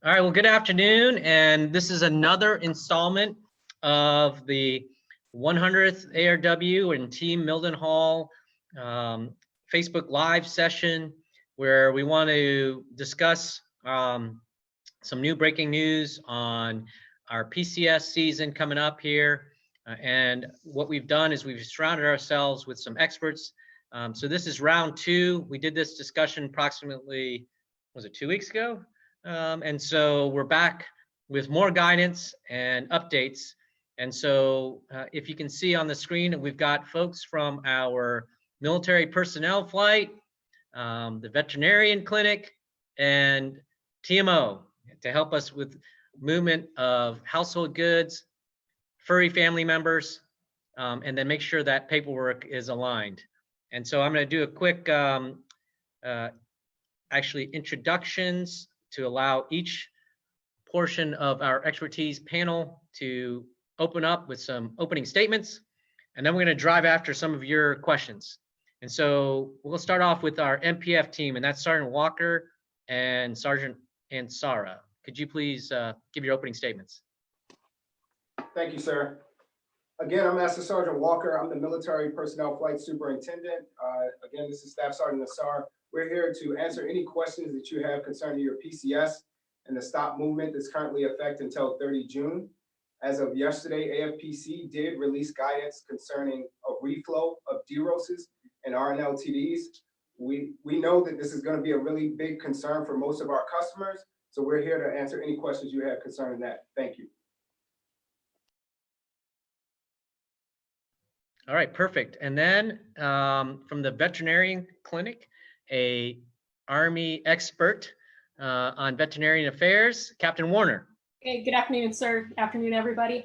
All right, well, good afternoon, and this is another installment of the 100th ARW and Team Mildenhall Facebook Live session, where we want to discuss some new breaking news on our PCS season coming up here. And what we've done is we've surrounded ourselves with some experts. So this is round two. We did this discussion approximately, was it 2 weeks ago? And so we're back with more guidance and updates. And so if you can see on the screen, we've got folks from our military personnel flight, the veterinarian clinic, and TMO to help us with movement of household goods, furry family members, and then make sure that paperwork is aligned. And so I'm going to do a quick actually introductions to allow each portion of our expertise panel to open up with some opening statements, and then we're going to drive after some of your questions. And so we'll start off with our MPF team, and that's Sergeant Walker and Sergeant Ansara. Could you please give your opening statements? Thank you, sir. Again, I'm Master Sergeant Walker. I'm the Military Personnel Flight Superintendent. Again, this is Staff Sergeant Ansara. We're here to answer any questions that you have concerning your PCS and the stop movement that's currently in effect until 30 June. As of yesterday, AFPC did release guidance concerning a reflow of DROSs and RNLTDs. We know that this is going to be a really big concern for most of our customers, so we're here to answer any questions you have concerning that. Thank you. All right, perfect. And then from the veterinarian clinic, a Army expert on veterinarian affairs, Captain Warner. Hey, good afternoon, sir. Afternoon, everybody.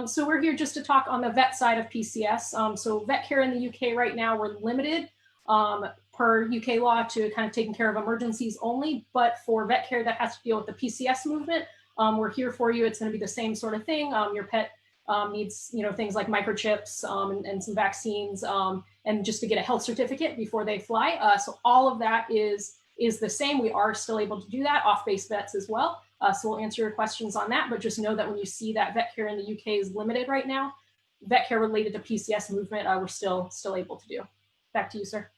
So we're here just to talk on the vet side of PCS. So vet care in the UK right now, we're limited per UK law to kind of taking care of emergencies only. But for vet care that has to deal with the PCS movement, we're here for you. It's going to be the same sort of thing. Your pet needs, things like microchips and some vaccines, and just to get a health certificate before they fly. So all of that is the same. We are still able to do that, off-base vets as well. So we'll answer your questions on that, but just know that when you see that vet care in the UK is limited right now, vet care related to PCS movement, we're still able to do. Back to you, sir.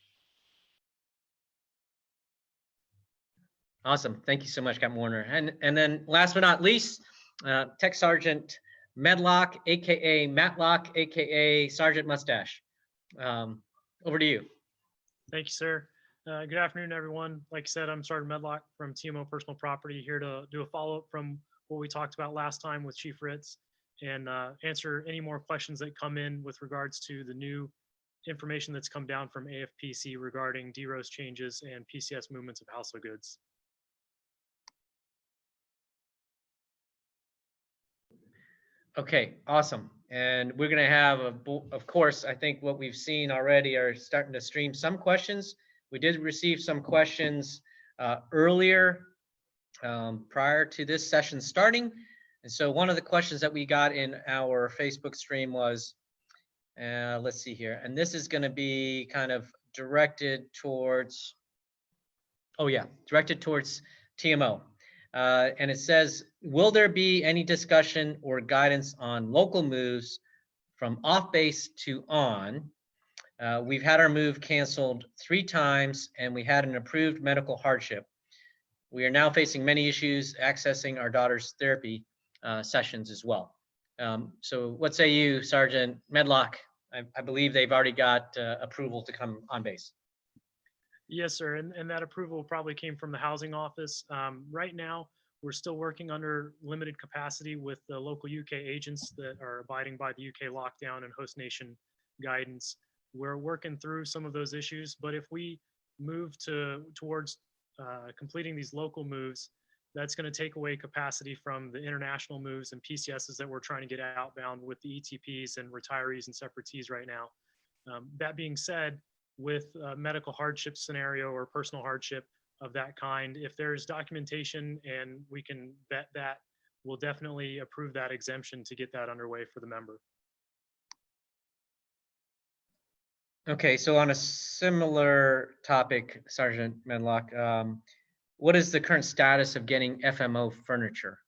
Awesome. Thank you so much, Captain Warner. And then last but not least, Tech Sergeant Medlock, aka Matlock, aka Sergeant Mustache. Over to you. Thank you, sir. Good afternoon, everyone. Like I said, I'm Sergeant Medlock from TMO Personal Property, here to do a follow-up from what we talked about last time with Chief Ritz and answer any more questions that come in with regards to the new information that's come down from AFPC regarding DROS changes and PCS movements of household goods. Okay, awesome. And we're going to have, of course, I think what we've seen already are starting to stream some questions. We did receive some questions earlier prior to this session starting. And so one of the questions that we got in our Facebook stream was, let's see here, and this is going to be kind of directed towards, directed towards TMO. And it says, will there be any discussion or guidance on local moves from off base to on? We've had our move canceled 3 times and we had an approved medical hardship. We are now facing many issues accessing our daughter's therapy sessions as well. So what say you, Sergeant Medlock? I believe they've already got approval to come on base. Yes, sir. And that approval probably came from the housing office. Right now, we're still working under limited capacity with the local UK agents that are abiding by the UK lockdown and host nation guidance. We're working through some of those issues, but if we move towards completing these local moves, that's going to take away capacity from the international moves and PCSs that we're trying to get outbound with the ETPs and retirees and separatees right now. That being said, with a medical hardship scenario or personal hardship of that kind, if there's documentation and we can vet that, we'll definitely approve that exemption to get that underway for the member. Okay, so on a similar topic, Sergeant Medlock, what is the current status of getting FMO furniture?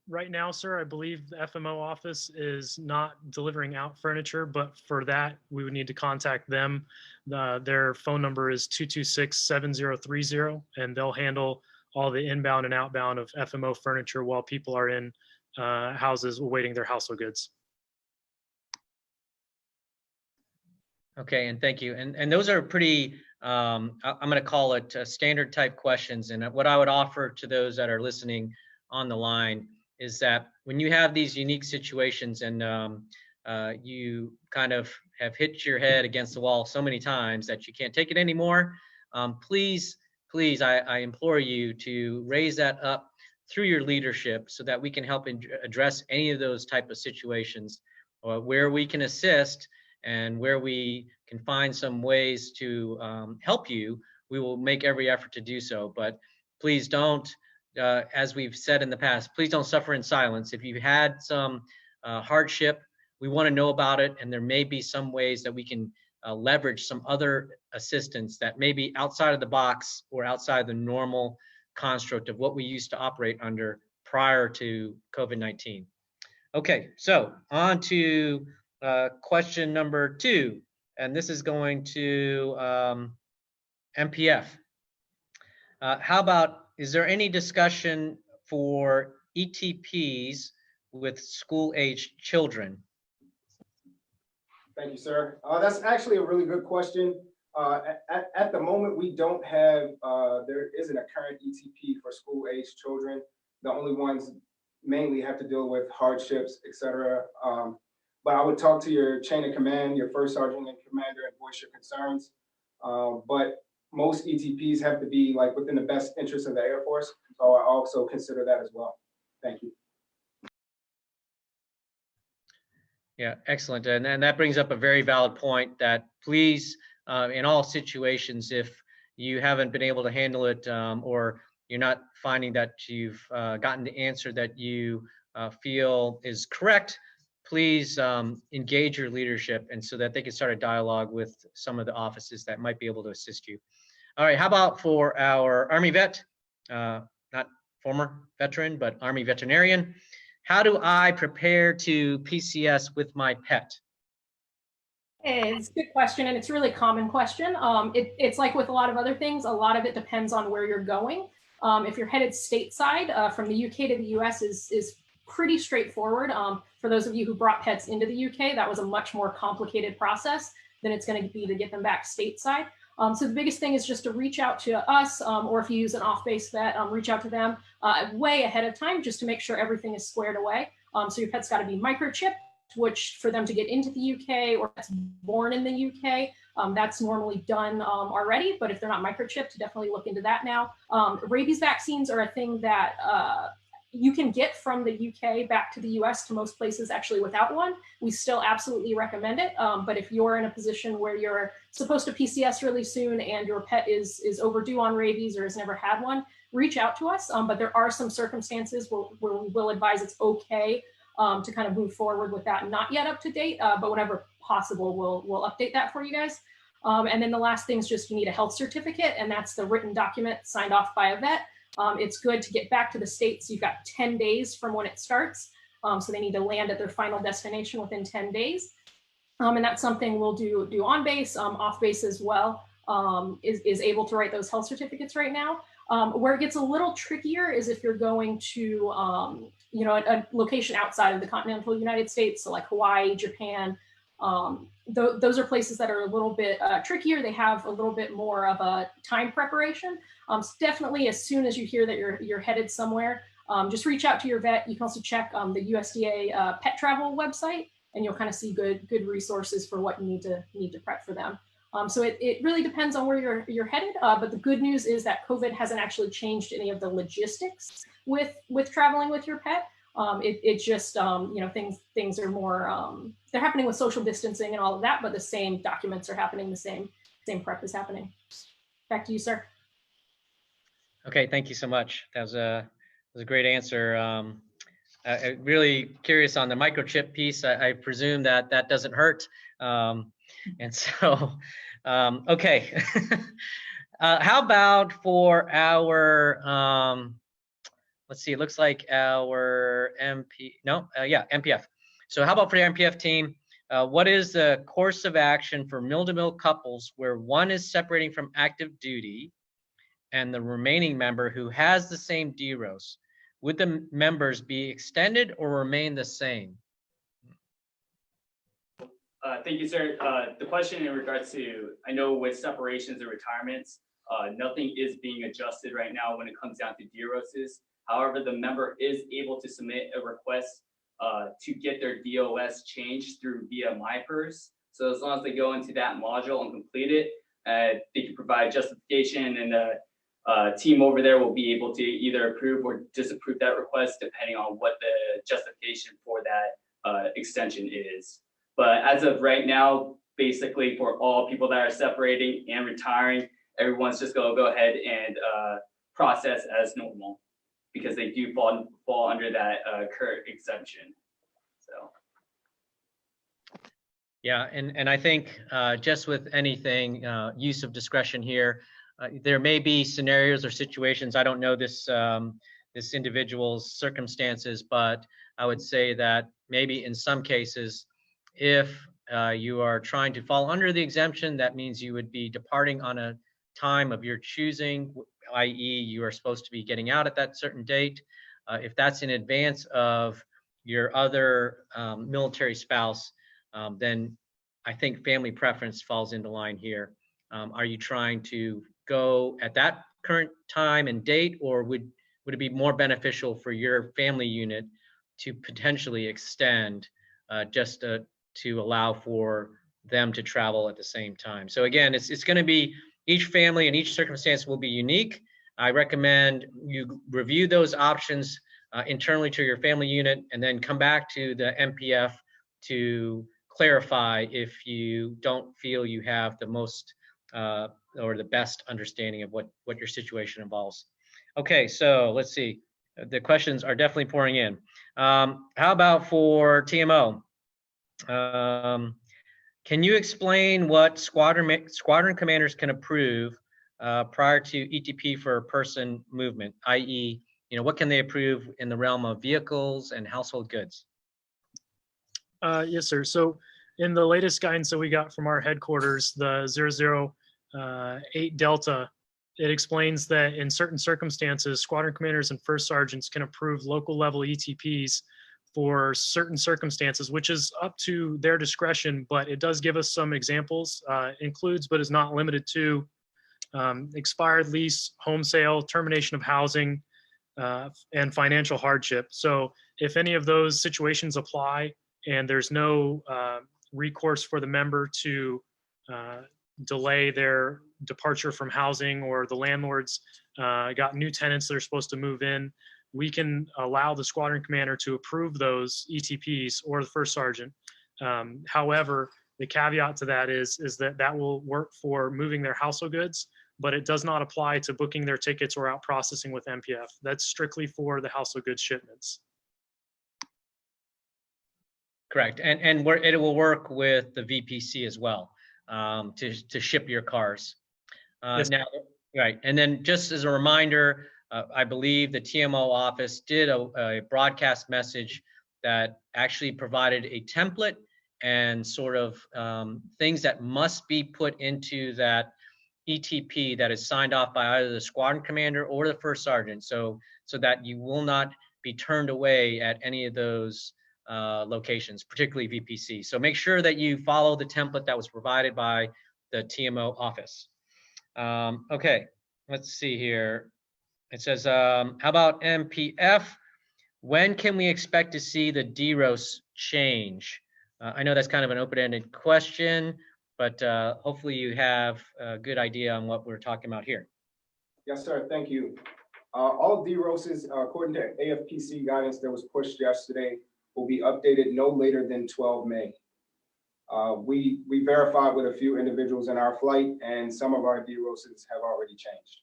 Right now, sir, I believe the FMO office is not delivering out furniture, but for that, we would need to contact them. Their phone number is 226-7030, and they'll handle all the inbound and outbound of FMO furniture while people are in houses awaiting their household goods. Okay, and thank you. And those are pretty, I'm going to call it standard type questions. And what I would offer to those that are listening on the line is that when you have these unique situations and you kind of have hit your head against the wall so many times that you can't take it anymore, please, I implore you to raise that up through your leadership so that we can help address any of those type of situations where we can assist and where we can find some ways to help you. We will make every effort to do so, but please don't, as we've said in the past, please don't suffer in silence. If you've had some hardship, we want to know about it, and there may be some ways that we can leverage some other assistance that may be outside of the box or outside the normal construct of what we used to operate under prior to COVID-19. Okay, so on to question number 2, and this is going to MPF. How about, is there any discussion for ETPs with school-aged children? Thank you, sir. That's actually a really good question. At the moment, we don't have, there isn't a current ETP for school-aged children. The only ones mainly have to deal with hardships, etc. But I would talk to your chain of command, your first sergeant and commander, and voice your concerns. But most ETPs have to be like within the best interest of the Air Force. So I also consider that as well. Thank you. Yeah, excellent. And that brings up a very valid point that please, in all situations, if you haven't been able to handle it or you're not finding that you've gotten the answer that you feel is correct, please engage your leadership and so that they can start a dialogue with some of the offices that might be able to assist you. All right, how about for our Army vet, not former veteran, but Army veterinarian? How do I prepare to PCS with my pet? It's a good question, and it's a really common question. It's like with a lot of other things, a lot of it depends on where you're going. If you're headed stateside, from the UK to the US is pretty straightforward. For those of you who brought pets into the UK, that was a much more complicated process than it's going to be to get them back stateside. So the biggest thing is just to reach out to us, or if you use an off-base vet, reach out to them way ahead of time just to make sure everything is squared away. So your pet's got to be microchipped, which for them to get into the UK or that's born in the UK, that's normally done already. But if they're not microchipped, definitely look into that now. Rabies vaccines are a thing that you can get from the UK back to the US to most places actually without one. We still absolutely recommend it. But if you're in a position where you're supposed to PCS really soon and your pet is overdue on rabies or has never had one, reach out to us. But there are some circumstances where we will advise it's okay to kind of move forward with that. Not yet up to date, but whenever possible, we'll update that for you guys. And then the last thing is just you need a health certificate, and that's the written document signed off by a vet. It's good to get back to the States. You've got 10 days from when it starts. So they need to land at their final destination within 10 days. And that's something we'll do on base, off base as well, is able to write those health certificates right now. Where it gets a little trickier is if you're going to, a location outside of the continental United States, so like Hawaii, Japan. Those are places that are a little bit trickier. They have a little bit more of a time preparation. So definitely, as soon as you hear that you're headed somewhere, just reach out to your vet. You can also check the USDA pet travel website, and you'll kind of see good resources for what you need to prep for them. So it really depends on where you're headed. But the good news is that COVID hasn't actually changed any of the logistics with traveling with your pet. It's just things are more they're happening with social distancing and all of that, but the same documents are happening, the same prep is happening. Back to you, sir. Okay, thank you so much. That was a great answer. I'm really curious on the microchip piece. I presume that doesn't hurt. And so, okay. How about for our, let's see, it looks like our MPF. So how about for the MPF team? What is the course of action for mill-to-mill couples where one is separating from active duty and the remaining member who has the same DROS? Would the members be extended or remain the same? Thank you, sir. The question in regards to, I know with separations and retirements, nothing is being adjusted right now when it comes down to DROSs. However, the member is able to submit a request to get their DOS changed through via MyPers. So as long as they go into that module and complete it, they can provide justification, and the team over there will be able to either approve or disapprove that request depending on what the justification for that extension is. But as of right now, basically for all people that are separating and retiring, everyone's just gonna go ahead and process as normal because they do fall under that current exemption. So. Yeah, and I think just with anything, use of discretion here, there may be scenarios or situations, I don't know this this individual's circumstances, but I would say that maybe in some cases, if you are trying to fall under the exemption, that means you would be departing on a time of your choosing, i.e. you are supposed to be getting out at that certain date. If that's in advance of your other military spouse, then I think family preference falls into line here. Are you trying to go at that current time and date, or would it be more beneficial for your family unit to potentially extend just to allow for them to travel at the same time? So again, it's going to be, each family and each circumstance will be unique. I recommend you review those options internally to your family unit and then come back to the MPF to clarify if you don't feel you have the most or the best understanding of what your situation involves. Okay, so let's see. The questions are definitely pouring in. How about for TMO? Can you explain what squadron commanders can approve prior to ETP for person movement, i.e., what can they approve in the realm of vehicles and household goods? Yes, sir. So in the latest guidance that we got from our headquarters, the 008 Delta, it explains that in certain circumstances, squadron commanders and first sergeants can approve local level ETPs for certain circumstances, which is up to their discretion, but it does give us some examples, includes but is not limited to expired lease, home sale, termination of housing, and financial hardship. So if any of those situations apply and there's no recourse for the member to delay their departure from housing, or the landlords got new tenants that are supposed to move in, we can allow the squadron commander to approve those ETPs or the first sergeant. However, the caveat to that is that will work for moving their household goods, but it does not apply to booking their tickets or out processing with MPF. That's strictly for the household goods shipments. Correct, and it will work with the VPC as well to ship your cars. Yes. Now, right, and then just as a reminder, I believe the TMO office did a broadcast message that actually provided a template and sort of things that must be put into that ETP that is signed off by either the squadron commander or the first sergeant, so that you will not be turned away at any of those locations, particularly VPC. So make sure that you follow the template that was provided by the TMO office. Okay, let's see here. It says, how about MPF? When can we expect to see the DROS change? I know that's kind of an open-ended question, but hopefully you have a good idea on what we're talking about here. Yes, sir. Thank you. All DROSs, according to AFPC guidance that was pushed yesterday, will be updated no later than 12 May. We verified with a few individuals in our flight, and some of our DROSs have already changed.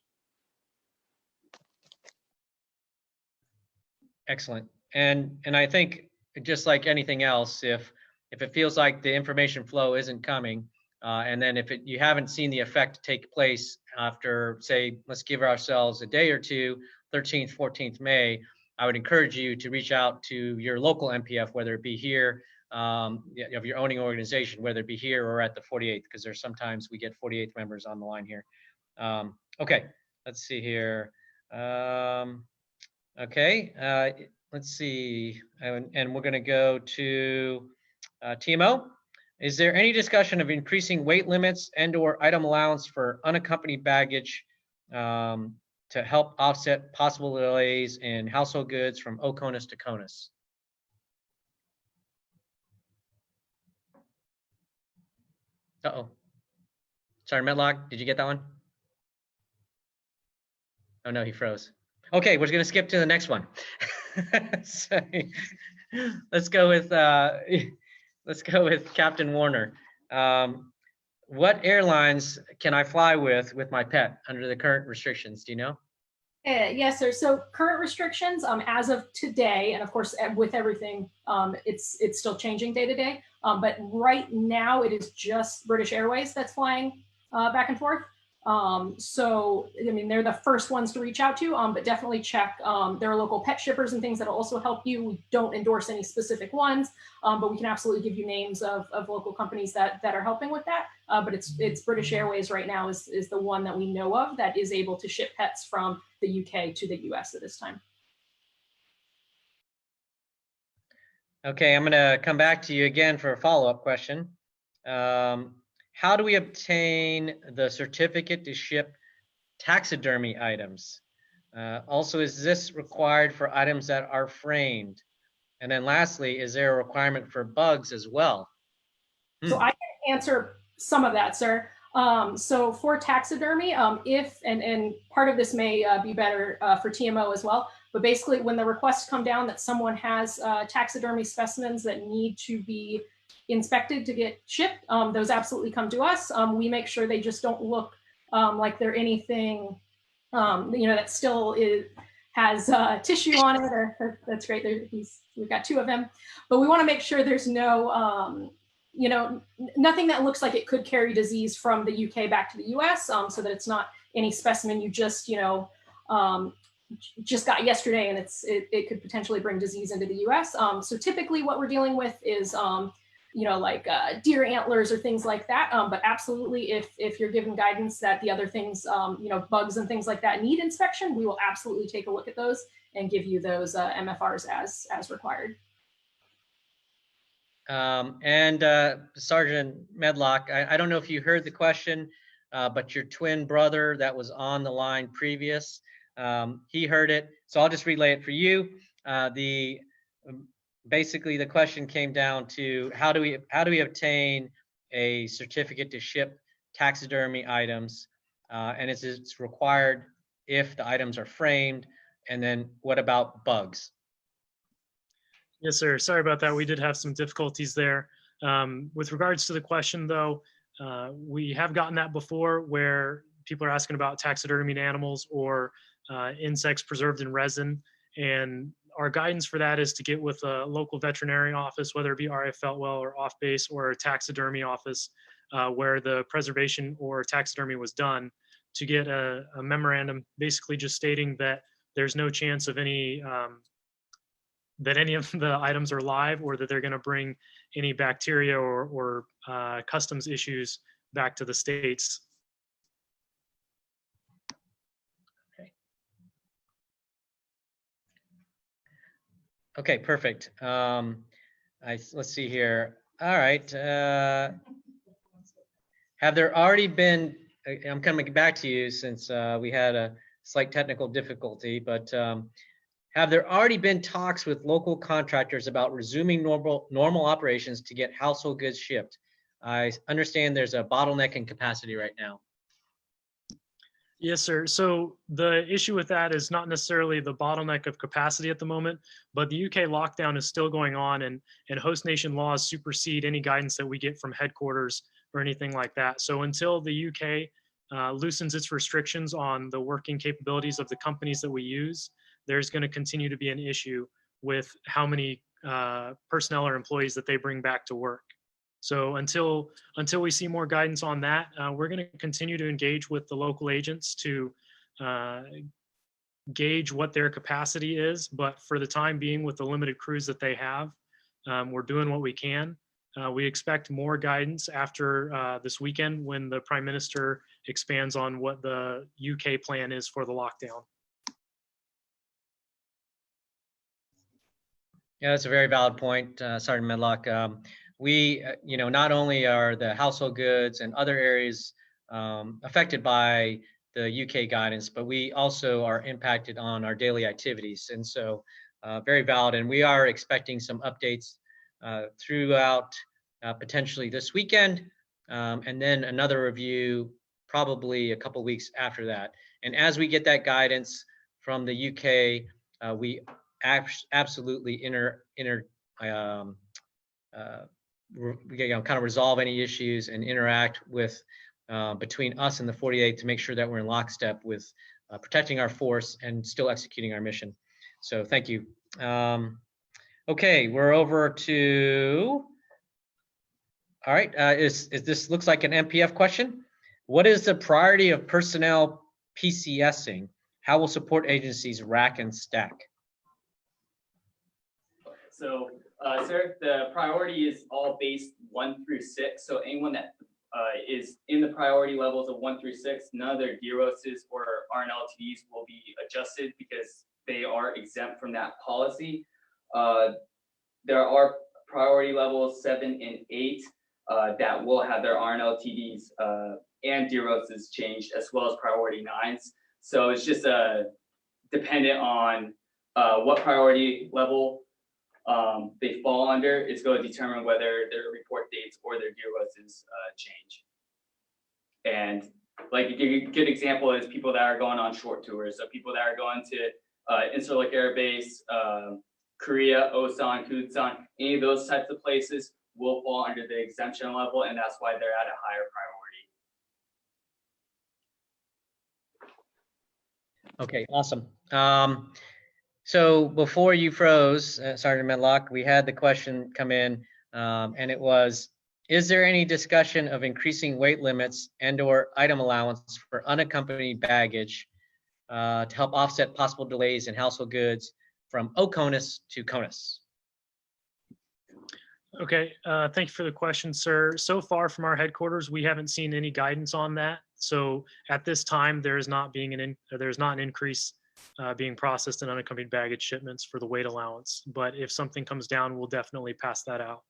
Excellent. And I think just like anything else, if it feels like the information flow isn't coming, And then if you haven't seen the effect take place after, say, let's give ourselves a day or two, 13th, 14th May, I would encourage you to reach out to your local MPF, whether it be here, of your owning organization, whether it be here or at the 48th, because there's sometimes we get 48th members on the line here. Okay, let's see here. Okay, let's see, and we're going to go to TMO. Is there any discussion of increasing weight limits and/or item allowance for unaccompanied baggage to help offset possible delays in household goods from Conus to Conus? Uh-oh. Sorry, Medlock, did you get that one? Oh no, he froze. Okay, we're gonna skip to the next one. So, let's go with Captain Warner. What airlines can I fly with my pet under the current restrictions? Do you know? Yes, sir. So current restrictions, as of today, and of course with everything, it's still changing day to day. But right now it is just British Airways that's flying back and forth. So I mean, they're the first ones to reach out to, but definitely check their local pet shippers and things that'll also help you. We don't endorse any specific ones, but we can absolutely give you names of local companies that are helping with that. But it's British Airways right now is the one that we know of that is able to ship pets from the UK to the US at this time. Okay, I'm gonna come back to you again for a follow-up question. How do we obtain the certificate to ship taxidermy items? Also, is this required for items that are framed? And then lastly, is there a requirement for bugs as well? So I can answer some of that, sir. So for taxidermy, if, and part of this may be better for TMO as well, but basically when the requests come down that someone has taxidermy specimens that need to be inspected to get shipped, those absolutely come to us. We make sure they just don't look like they're anything, that still has tissue on it, or that's great. We've got 2 of them, but we want to make sure there's no, nothing that looks like it could carry disease from the UK back to the US, so that it's not any specimen you just got yesterday and it could potentially bring disease into the US. So typically what we're dealing with is, like deer antlers or things like that. But absolutely, if you're given guidance that the other things, bugs and things like that need inspection, we will absolutely take a look at those and give you those MFRs as required. Sergeant Medlock, I don't know if you heard the question, but your twin brother that was on the line previous, he heard it. So I'll just relay it for you. Basically, the question came down to how do we obtain a certificate to ship taxidermy items, and it's required if the items are framed, and then what about bugs? Yes, sir. Sorry about that. We did have some difficulties there. With regards to the question, though, we have gotten that before where people are asking about taxidermied animals or insects preserved in resin. And our guidance for that is to get with a local veterinary office, whether it be RF Feltwell or off base or a taxidermy office where the preservation or taxidermy was done, to get a memorandum basically just stating that there's no chance of any that any of the items are live or that they're going to bring any bacteria or customs issues back to the States. Okay, perfect. Let's see here. All right. Have there already been, I'm coming back to you since we had a slight technical difficulty, but have there already been talks with local contractors about resuming normal operations to get household goods shipped? I understand there's a bottleneck in capacity right now. Yes, sir. So the issue with that is not necessarily the bottleneck of capacity at the moment, but the UK lockdown is still going on, and host nation laws supersede any guidance that we get from headquarters or anything like that. So until the UK loosens its restrictions on the working capabilities of the companies that we use, there's going to continue to be an issue with how many personnel or employees that they bring back to work. So until we see more guidance on that, we're going to continue to engage with the local agents to gauge what their capacity is. But for the time being, with the limited crews that they have, we're doing what we can. We expect more guidance after this weekend when the Prime Minister expands on what the UK plan is for the lockdown. Yeah, that's a very valid point, Sergeant Medlock. We, not only are the household goods and other areas affected by the UK guidance, but we also are impacted on our daily activities. And so very valid. And we are expecting some updates throughout potentially this weekend, and then another review probably a couple weeks after that. And as we get that guidance from the UK, we absolutely kind of resolve any issues and interact with between us and the 48 to make sure that we're in lockstep with protecting our force and still executing our mission. So thank you. Okay, we're over to, all right, this looks like an MPF question. What is the priority of personnel PCSing? How will support agencies rack and stack? So, sir, the priority is all based 1 through 6. So anyone that is in the priority levels of 1 through 6, none of their DROSs or RNLTDs will be adjusted because they are exempt from that policy. There are priority levels 7 and 8 that will have their RNLTDs and DROSs changed, as well as priority 9s. So it's just dependent on what priority level they fall under. Is going to determine whether their report dates or their DROSs change. And like a good example is people that are going on short tours. So people that are going to Incirlik Air Base, Korea, Osan, Kusan, any of those types of places will fall under the exemption level, and that's why they're at a higher priority. Okay, awesome. So before you froze, Sergeant Medlock, we had the question come in, and it was, is there any discussion of increasing weight limits and/or item allowance for unaccompanied baggage to help offset possible delays in household goods from Conus to Conus? Okay, thank you for the question, sir. So far from our headquarters, we haven't seen any guidance on that. So at this time, there is not an increase being processed in unaccompanied baggage shipments for the weight allowance. But if something comes down, we'll definitely pass that out.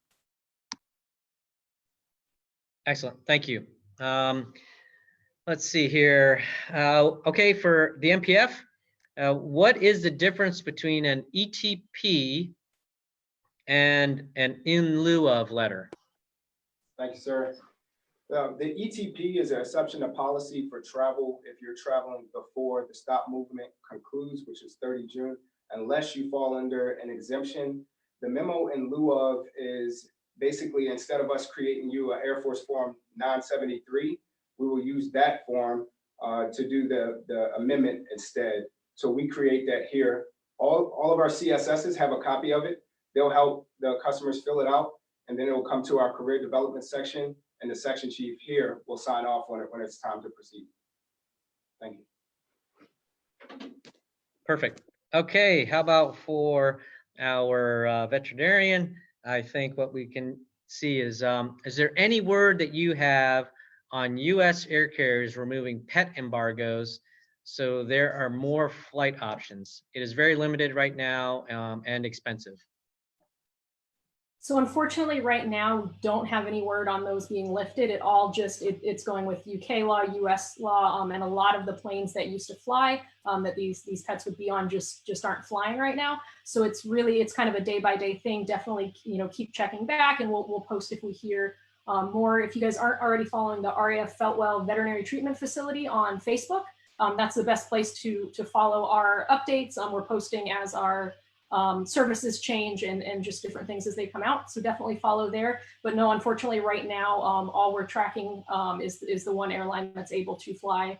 Excellent, thank you. Let's see here. Okay, for the MPF, what is the difference between an ETP and an in lieu of letter? Thank you, sir. The ETP is an exception to policy for travel if you're traveling before the stop movement concludes, which is 30 June, unless you fall under an exemption. The memo in lieu of is basically, instead of us creating you an Air Force Form 973, we will use that form to do the amendment instead. So we create that here. All of our CSSs have a copy of it. They'll help the customers fill it out, and then it will come to our career development section, and the section chief here will sign off on it when it's time to proceed. Thank you. Perfect. Okay, how about for our veterinarian? I think what we can see is there any word that you have on U.S. air carriers removing pet embargoes so there are more flight options? It is very limited right now and expensive. So unfortunately, right now, we don't have any word on those being lifted. It all just, it's going with UK law, US law, and a lot of the planes that used to fly that these pets would be on just aren't flying right now. So it's kind of a day-by-day thing. Definitely, keep checking back, and we'll post if we hear more. If you guys aren't already following the RAF Feltwell Veterinary Treatment Facility on Facebook, that's the best place to follow our updates. We're posting as our services change and just different things as they come out. So definitely follow there. But no, unfortunately, right now, all we're tracking is the one airline that's able to fly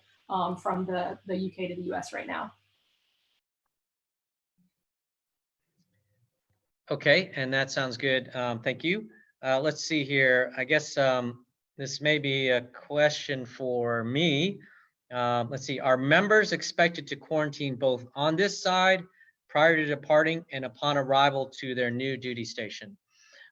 from the UK to the US right now. Okay, and that sounds good. Thank you. let's see here. I guess this may be a question for me. Let's see. Are members expected to quarantine both on this side prior to departing and upon arrival to their new duty station?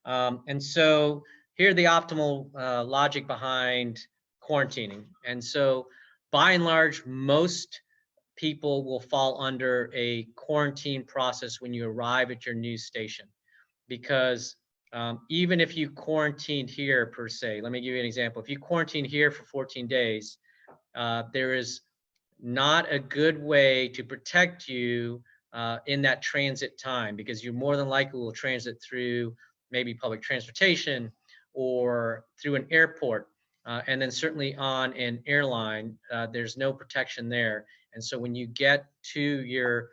And so here the optimal logic behind quarantining. And so by and large, most people will fall under a quarantine process when you arrive at your new station, because even if you quarantined here per se, let me give you an example. If you quarantine here for 14 days, there is not a good way to protect you in that transit time, because you more than likely will transit through maybe public transportation or through an airport. And then certainly on an airline, there's no protection there. And so when you get to your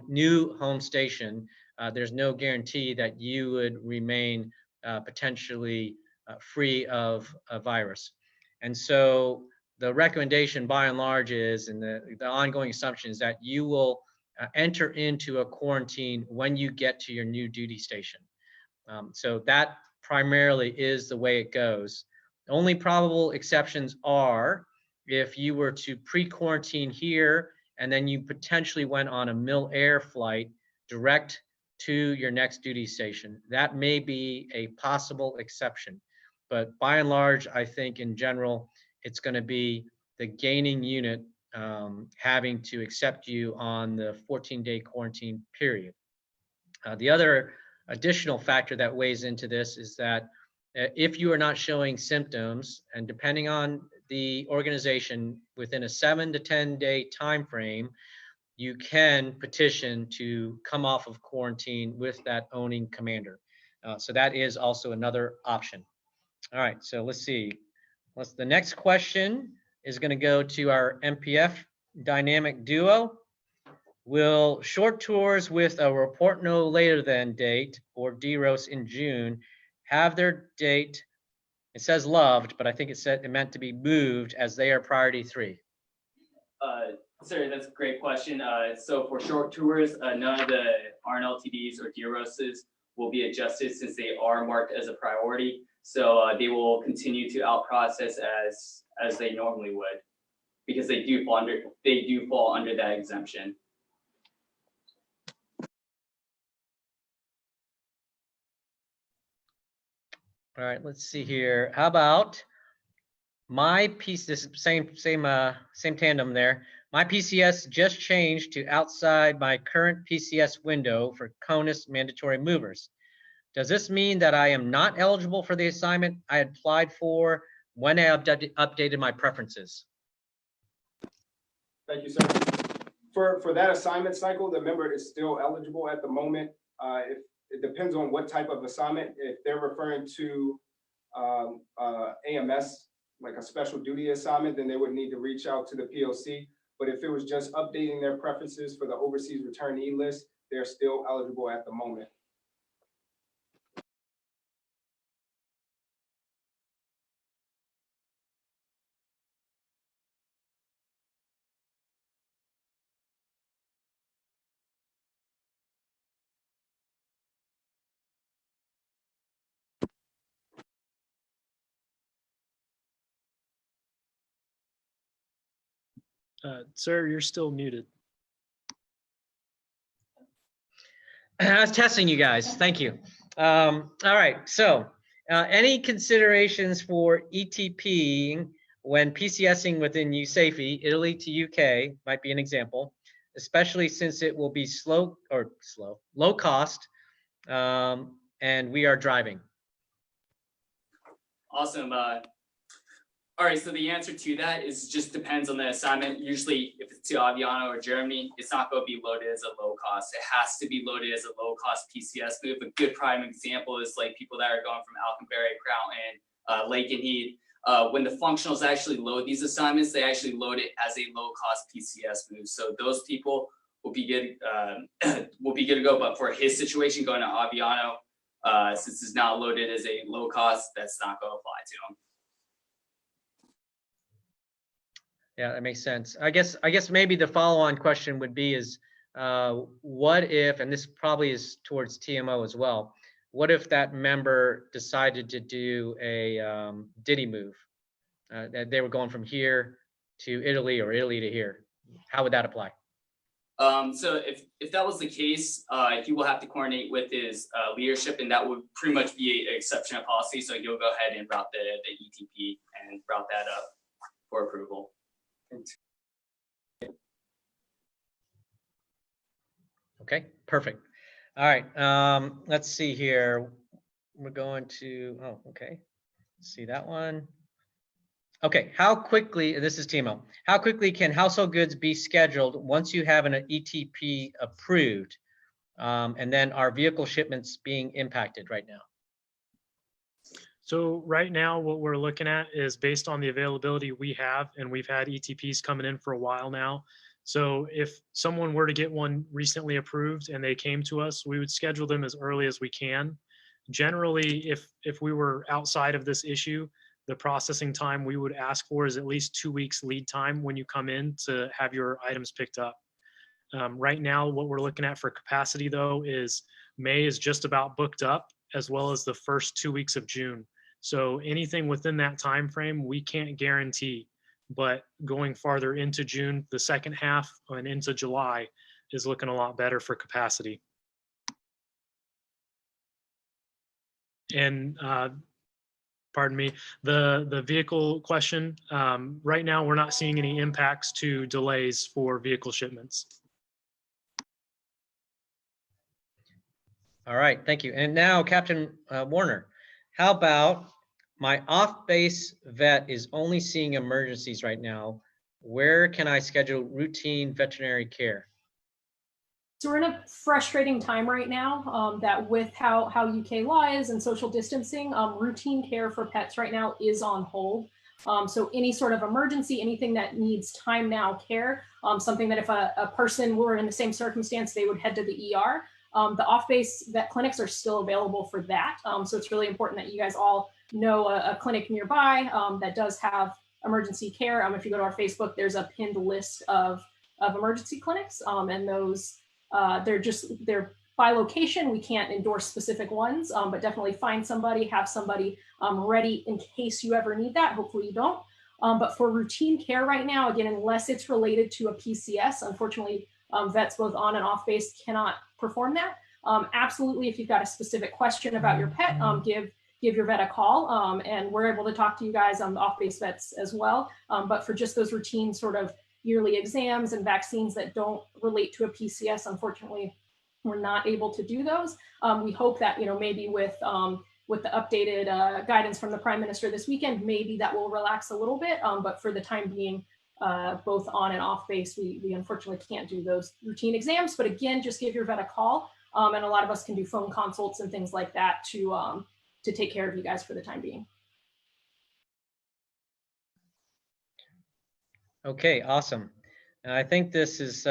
new home station, there's no guarantee that you would remain potentially free of a virus. And so the recommendation by and large is, and the ongoing assumption is, that you will enter into a quarantine when you get to your new duty station. So that primarily is the way it goes. The only probable exceptions are if you were to pre-quarantine here and then you potentially went on a Mil-Air flight direct to your next duty station. That may be a possible exception. But by and large, I think in general, it's going to be the gaining unit having to accept you on the 14-day quarantine period. The other additional factor that weighs into this is that if you are not showing symptoms, and depending on the organization, within a 7 to 10 day time frame, you can petition to come off of quarantine with that owning commander. So that is also another option. All right, so let's see. The next question is going to go to our MPF dynamic duo. Will short tours with a report no later than date, or DROS, in June have their date, it says loved, but I think it meant to be moved, as they are priority 3? Sir, that's a great question. So for short tours, none of the RNLTDs or DROSs will be adjusted since they are marked as a priority. So they will continue to out process as they normally would, because they do fall under that exemption. All right, let's see here. How about my piece? This same tandem there. My PCS just changed to outside my current PCS window for Conus mandatory movers. Does this mean that I am not eligible for the assignment I applied for when I updated my preferences? Thank you, sir. For that assignment cycle, the member is still eligible at the moment. If it depends on what type of assignment. If they're referring to AMS, like a special duty assignment, then they would need to reach out to the POC. But if it was just updating their preferences for the overseas returnee list, they're still eligible at the moment. Sir, you're still muted. I was testing you guys. Thank you. All right. So any considerations for ETP when PCSing within USAFE, Italy to UK might be an example, especially since it will be low cost, and we are driving. Awesome. All right, so the answer to that is just depends on the assignment. Usually if it's to Aviano or Germany, it's not going to be loaded as a low cost. It has to be loaded as a low cost PCS move. A good prime example is like people that are going from Alconbury, Crown, Lake and Heath. When the functionals actually load these assignments, they actually load it as a low cost PCS move. So those people will be good, to go. But for his situation going to Aviano, since it's not loaded as a low cost, that's not going to apply to him. Yeah, that makes sense. I guess maybe the follow-on question would be is, what if, and this probably is towards TMO as well, what if that member decided to do a Diddy move? That they were going from here to Italy or Italy to here. How would that apply? So if that was the case, he will have to coordinate with his leadership, and that would pretty much be an exception of policy. So you'll go ahead and route the ETP and route that up for approval. Okay, perfect. All right, let's see here. We're going to, oh, okay. See that one. Okay, how quickly, this is TMO, how quickly can household goods be scheduled once you have an ETP approved? And then are vehicle shipments being impacted right now? So right now, what we're looking at is based on the availability we have, and we've had ETPs coming in for a while now. So if someone were to get one recently approved and they came to us, we would schedule them as early as we can. Generally, if we were outside of this issue, the processing time we would ask for is at least 2 weeks lead time when you come in to have your items picked up. Right now, what we're looking at for capacity, though, is May is just about booked up, as well as the first 2 weeks of June. So anything within that time frame, we can't guarantee. But going farther into June, the second half and into July is looking a lot better for capacity. And pardon me, the vehicle question, right now we're not seeing any impacts to delays for vehicle shipments. All right, thank you. And now, Captain Warner, how about my off-base vet is only seeing emergencies right now. Where can I schedule routine veterinary care? So we're in a frustrating time right now that with how UK law is and social distancing, routine care for pets right now is on hold. So any sort of emergency, anything that needs time now care, something that if a person were in the same circumstance, they would head to the ER. The off-base vet clinics are still available for that. So it's really important that you guys all know a clinic nearby that does have emergency care. If you go to our Facebook, there's a pinned list of emergency clinics, and those they're by location. We can't endorse specific ones, but definitely find somebody, have somebody ready in case you ever need that. Hopefully you don't. But for routine care right now, again, unless it's related to a PCS, unfortunately, vets both on and off base cannot perform that. Absolutely, if you've got a specific question about your pet, give your vet a call, and we're able to talk to you guys on the off-base vets as well. But for just those routine sort of yearly exams and vaccines that don't relate to a PCS, unfortunately, we're not able to do those. We hope that, maybe with the updated guidance from the Prime Minister this weekend, maybe that will relax a little bit. But for the time being, both on and off base, we unfortunately can't do those routine exams. But again, just give your vet a call. And a lot of us can do phone consults and things like that to take care of you guys for the time being. Okay, awesome. And I think this is,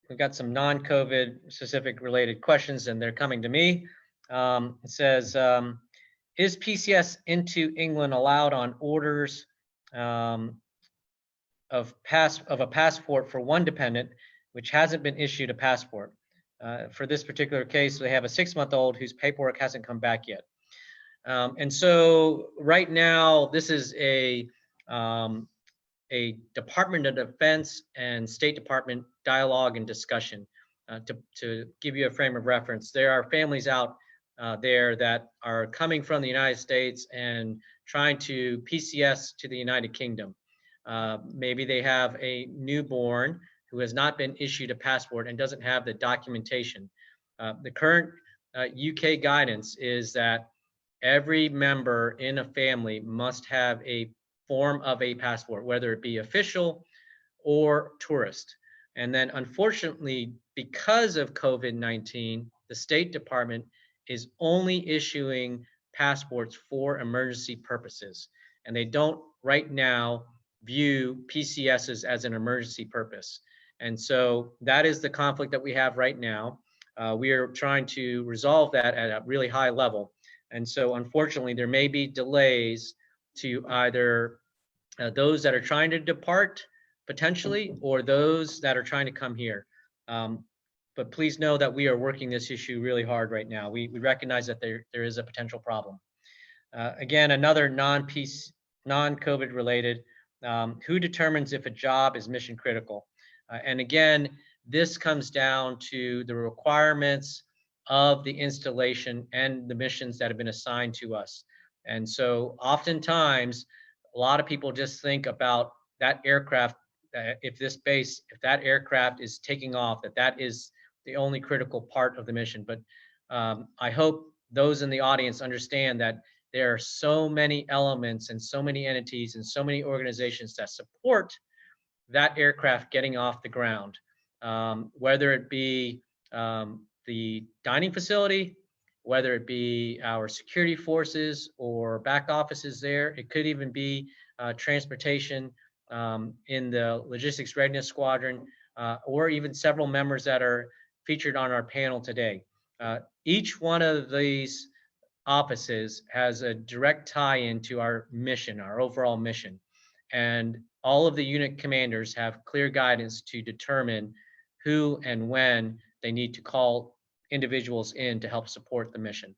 we've got some non-COVID specific related questions and they're coming to me. It says, is PCS into England allowed on orders of a passport for one dependent, which hasn't been issued a passport? For this particular case, they have a 6-month-old whose paperwork hasn't come back yet. And so right now, this is a Department of Defense and State Department dialogue and discussion. To give you a frame of reference, there are families out there that are coming from the United States and trying to PCS to the United Kingdom. Maybe they have a newborn who has not been issued a passport and doesn't have the documentation. The current UK guidance is that every member in a family must have a form of a passport, whether it be official or tourist. And then unfortunately, because of COVID-19, the State Department is only issuing passports for emergency purposes. And they don't right now view PCSs as an emergency purpose. And so that is the conflict that we have right now. We are trying to resolve that at a really high level. And so unfortunately, there may be delays to either those that are trying to depart potentially, or those that are trying to come here. but please know that we are working this issue really hard right now. We recognize that there is a potential problem. Again, another non-COVID related, who determines if a job is mission critical? And again, this comes down to the requirements of the installation and the missions that have been assigned to us. And so oftentimes, a lot of people just think about that aircraft, if that aircraft is taking off, that is the only critical part of the mission. But I hope those in the audience understand that there are so many elements and so many entities and so many organizations that support that aircraft getting off the ground, whether it be the dining facility, whether it be our security forces or back offices there. It could even be transportation in the logistics readiness squadron, or even several members that are featured on our panel today. Each one of these offices has a direct tie into our mission, our overall mission. And all of the unit commanders have clear guidance to determine who and when they need to call individuals in to help support the mission.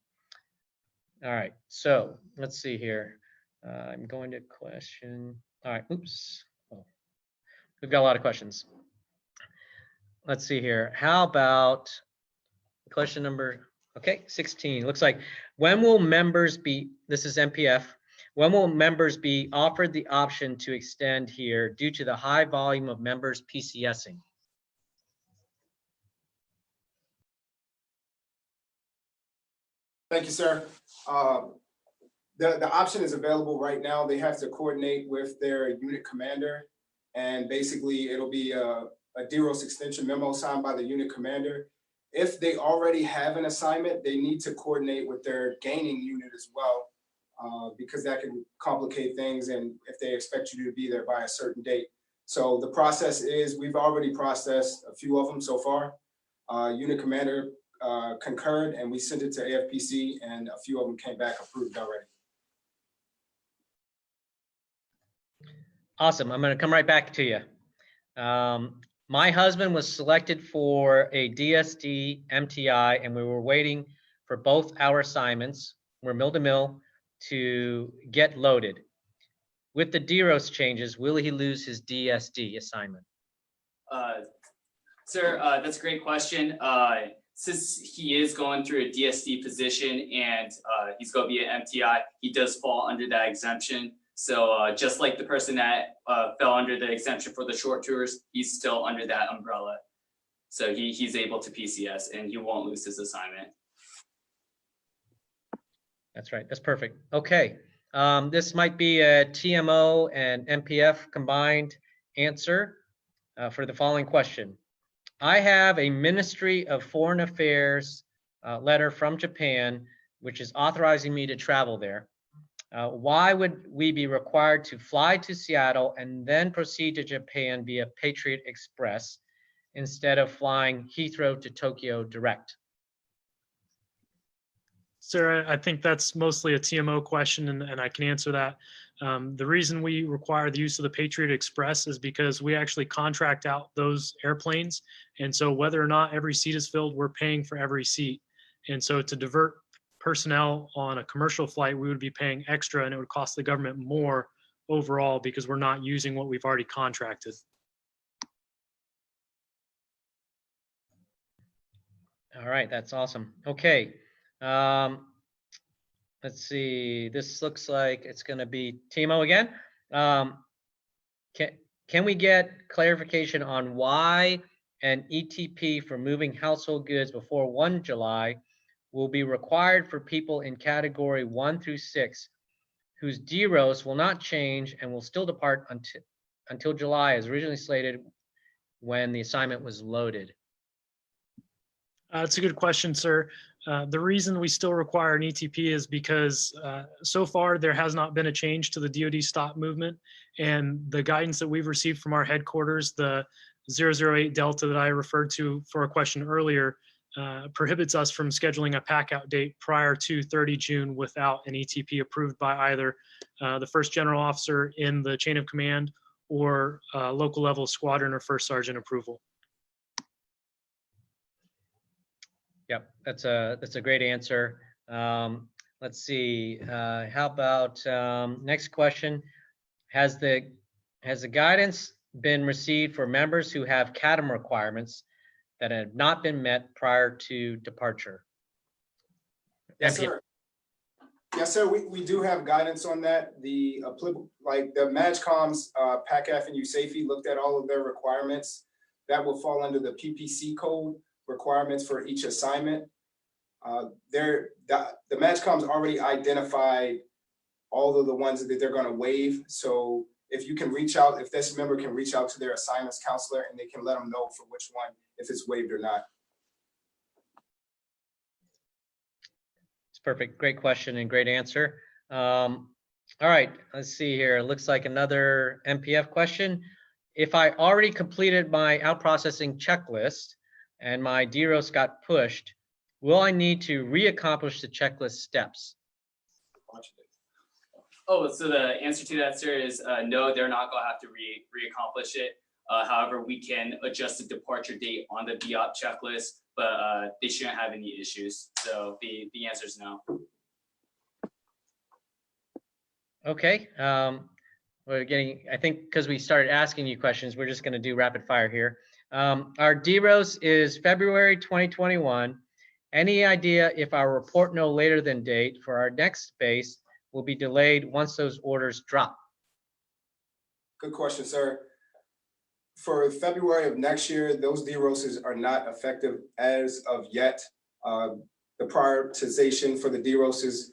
All right, so let's see here. I'm going to question. All right, oops. Oh, we've got a lot of questions. Let's see here. How about question number, 16. Looks like, when will members be, this is MPF, when will members be offered the option to extend here due to the high volume of members PCSing? Thank you, sir. The option is available right now. They have to coordinate with their unit commander, and basically it'll be a DEROS extension memo signed by the unit commander. If they already have an assignment, they need to coordinate with their gaining unit as well, because that can complicate things, and if they expect you to be there by a certain date. So the process is, we've already processed a few of them so far. Unit commander concurred, and we sent it to AFPC, and a few of them came back approved already. Awesome. I'm going to come right back to you. My husband was selected for a DSD MTI, and we were waiting for both our assignments, we're mill to mill, to get loaded. With the DEROS changes, will he lose his DSD assignment? Sir, that's a great question. Since he is going through a DSD position and he's going to be an MTI, he does fall under that exemption. So just like the person that fell under the exemption for the short tours, he's still under that umbrella. So he's able to PCS and he won't lose his assignment. That's right. That's perfect. Okay. This might be a TMO and MPF combined answer for the following question. I have a Ministry of Foreign Affairs letter from Japan, which is authorizing me to travel there. Why would we be required to fly to Seattle and then proceed to Japan via Patriot Express instead of flying Heathrow to Tokyo direct? Sir, I think that's mostly a TMO question, and I can answer that. The reason we require the use of the Patriot Express is because we actually contract out those airplanes. And so whether or not every seat is filled, we're paying for every seat. And so to divert personnel on a commercial flight, we would be paying extra, and it would cost the government more overall because we're not using what we've already contracted. All right, that's awesome. Okay. Let's see. This looks like it's going to be TMO again. Can we get clarification on why an ETP for moving household goods before 1 July will be required for people in category 1 through 6 whose DEROS will not change and will still depart until July as originally slated when the assignment was loaded? That's a good question, sir. The reason we still require an ETP is because so far there has not been a change to the DoD stop movement, and the guidance that we've received from our headquarters, the 008 Delta that I referred to for a question earlier, prohibits us from scheduling a pack-out date prior to 30 June without an ETP approved by either the first general officer in the chain of command or local level squadron or first sergeant approval. Yep, that's a great answer. Let's see. How about next question? Has the guidance been received for members who have CADM requirements that have not been met prior to departure? Yes, MPF. sir. Yes, sir. We do have guidance on that. The applicable, like the MAGCOM's, PACAF and USAFE looked at all of their requirements. That will fall under the PPC code requirements for each assignment. The MAGCOM's already identified all of the ones that they're going to waive. So if you can reach out, if this member can reach out to their assignments counselor and they can let them know for which one, if it's waived or not. It's perfect. Great question and great answer. All right, let's see here. It looks like another MPF question. If I already completed my out-processing checklist and my DROS got pushed, will I need to re-accomplish the checklist steps? Oh, so the answer to that, sir, is no, they're not gonna have to re-accomplish it. However, we can adjust the departure date on the BOP checklist, but they shouldn't have any issues. So the answer is no. Okay. We're getting, I think because we started asking you questions, we're just going to do rapid fire here. Our DROS is February 2021. Any idea if our report no later than date for our next space will be delayed once those orders drop? Good question, sir. For February of next year, those DROSs are not effective as of yet. The prioritization for the DROSs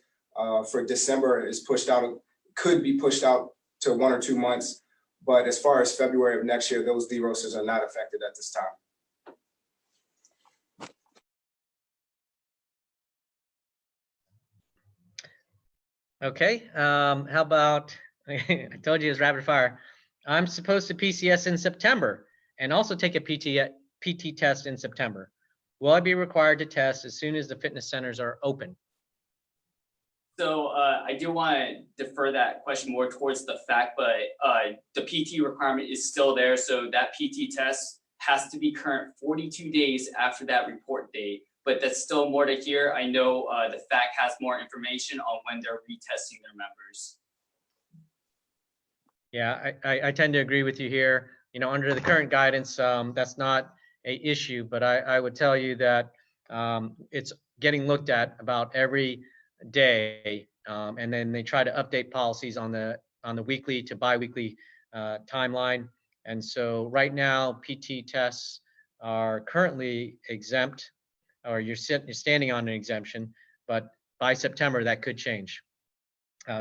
for December is pushed out, could be pushed out to 1 or 2 months. But as far as February of next year, those DROSs are not affected at this time. Okay. How about, I told you it was rapid fire. I'm supposed to PCS in September and also take a PT test in September. Will I be required to test as soon as the fitness centers are open? So I do want to defer that question more towards the fact, but the PT requirement is still there. So that PT test has to be current 42 days after that report date. But that's still more to hear. I know the FAC has more information on when they're retesting their members. Yeah, I tend to agree with you here. You know, under the current guidance, that's not an issue, but I would tell you that it's getting looked at about every day, and then they try to update policies on the weekly to biweekly timeline. And so right now, PT tests are currently exempt, or you're standing on an exemption, but by September that could change.